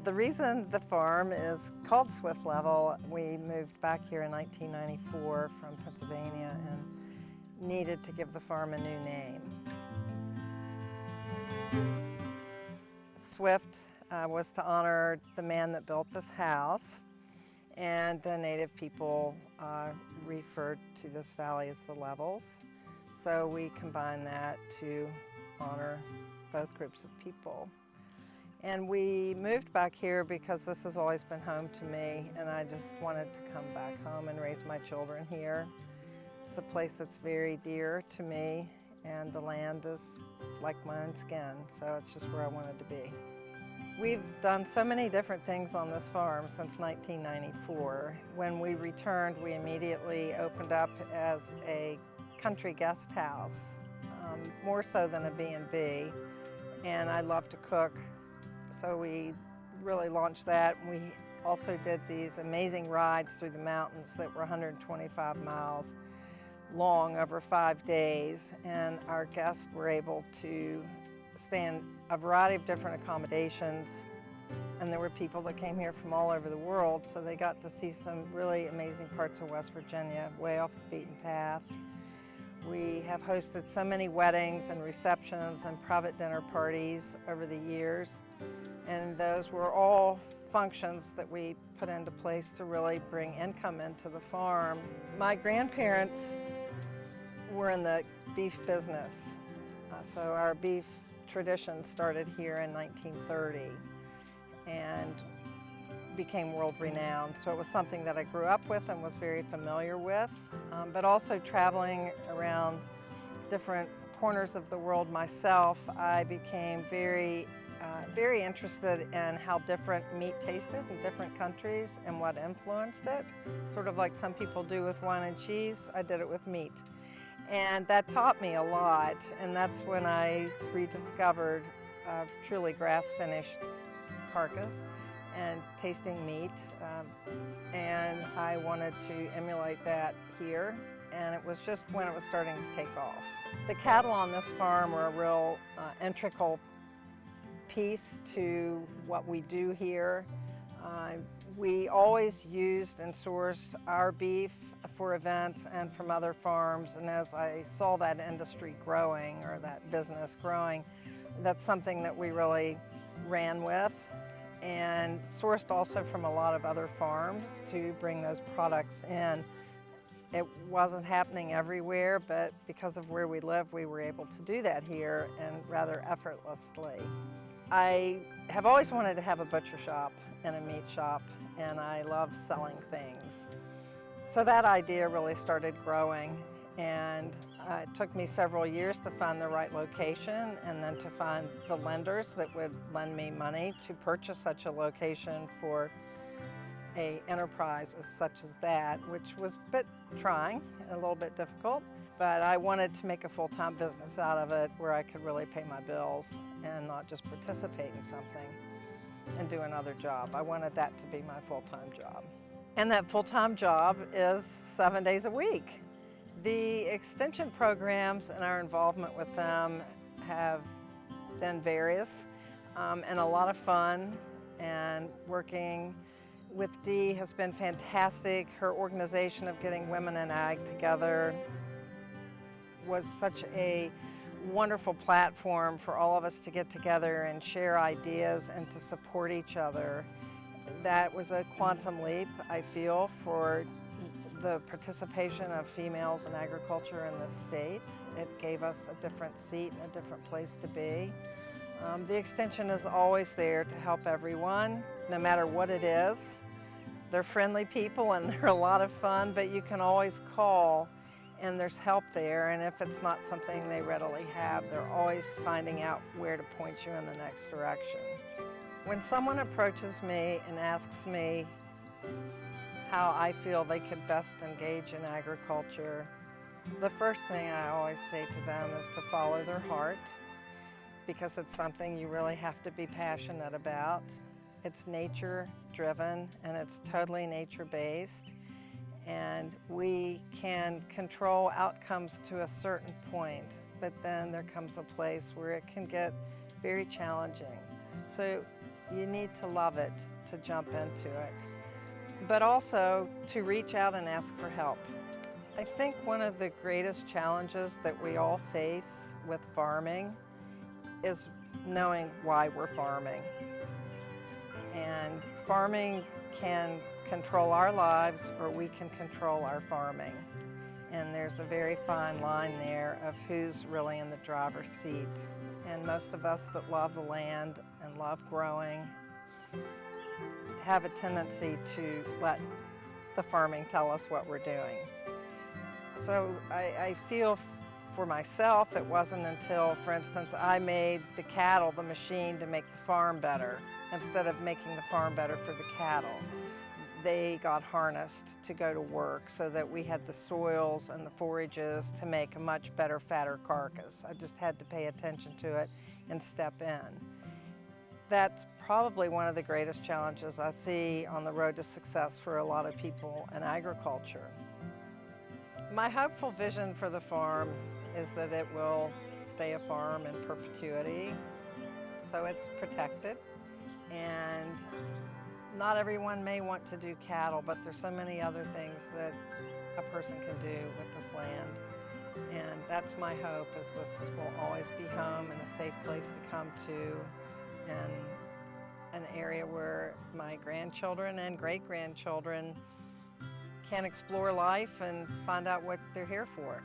The reason the farm is called Swift Level, we moved back here in 1994 from Pennsylvania and needed to give the farm a new name. Swift was to honor the man that built this house, and the native people referred to this valley as the Levels. So we combined that to honor both groups of people. And we moved back here because this has always been home to me, and I just wanted to come back home and raise my children here. It's a place that's very dear to me, and the land is like my own skin, so it's just where I wanted to be. We've done so many different things on this farm since 1994. When we returned, we immediately opened up as a country guest house, more so than a B&B, and I love to cook. So we really launched that. We also did these amazing rides through the mountains that were 125 miles long over 5 days, and our guests were able to stay in a variety of different accommodations, and there were people that came here from all over the world, so they got to see some really amazing parts of West Virginia, way off the beaten path. We have hosted so many weddings and receptions and private dinner parties over the years, and those were all functions that we put into place to really bring income into the farm. My grandparents were in the beef business, so our beef tradition started here in 1930 and became world renowned. So it was something that I grew up with and was very familiar with, but also traveling around different corners of the world myself, I became very interested in how different meat tasted in different countries and what influenced it. Sort of like some people do with wine and cheese, I did it with meat. And that taught me a lot, and that's when I rediscovered truly grass-finished carcass and tasting meat, and I wanted to emulate that here, and it was just when it was starting to take off. The cattle on this farm are a real integral piece to what we do here. We always used and sourced our beef for events and from other farms, and as I saw that industry growing, or that business growing, that's something that we really ran with and sourced also from a lot of other farms to bring those products in. It wasn't happening everywhere, but because of where we live, we were able to do that here and rather effortlessly. I have always wanted to have a butcher shop and a meat shop, and I love selling things. So that idea really started growing, and it took me several years to find the right location and then to find the lenders that would lend me money to purchase such a location for an enterprise such as that, which was a bit trying, a little bit difficult, but I wanted to make a full-time business out of it where I could really pay my bills and not just participate in something and do another job. I wanted that to be my full-time job. And that full-time job is 7 days a week. The extension programs and our involvement with them have been various and a lot of fun, and working with Dee has been fantastic. Her organization of getting women in ag together was such a wonderful platform for all of us to get together and share ideas and to support each other. That was a quantum leap, I feel, for the participation of females in agriculture in this state. It gave us a different seat and a different place to be. The extension is always there to help everyone, no matter what it is. They're friendly people and they're a lot of fun, but you can always call and there's help there, and if it's not something they readily have, they're always finding out where to point you in the next direction. When someone approaches me and asks me how I feel they could best engage in agriculture, the first thing I always say to them is to follow their heart, because it's something you really have to be passionate about. It's nature-driven and it's totally nature-based, and we can control outcomes to a certain point, but then there comes a place where it can get very challenging. So You need to love it to jump into it, but also to reach out and ask for help. I think one of the greatest challenges that we all face with farming is knowing why we're farming. And farming can control our lives, or we can control our farming. And there's a very fine line there of who's really in the driver's seat. And most of us that love the land and love growing have a tendency to let the farming tell us what we're doing. So I feel for myself, it wasn't until, for instance, I made the cattle the machine to make the farm better instead of making the farm better for the cattle. They got harnessed to go to work so that we had the soils and the forages to make a much better, fatter carcass. I just had to pay attention to it and step in. That's probably one of the greatest challenges I see on the road to success for a lot of people in agriculture. My hopeful vision for the farm is that it will stay a farm in perpetuity, so it's protected. And not everyone may want to do cattle, but there's so many other things that a person can do with this land. And that's my hope, is this will always be home and a safe place to come to, and an area where my grandchildren and great-grandchildren can explore life and find out what they're here for.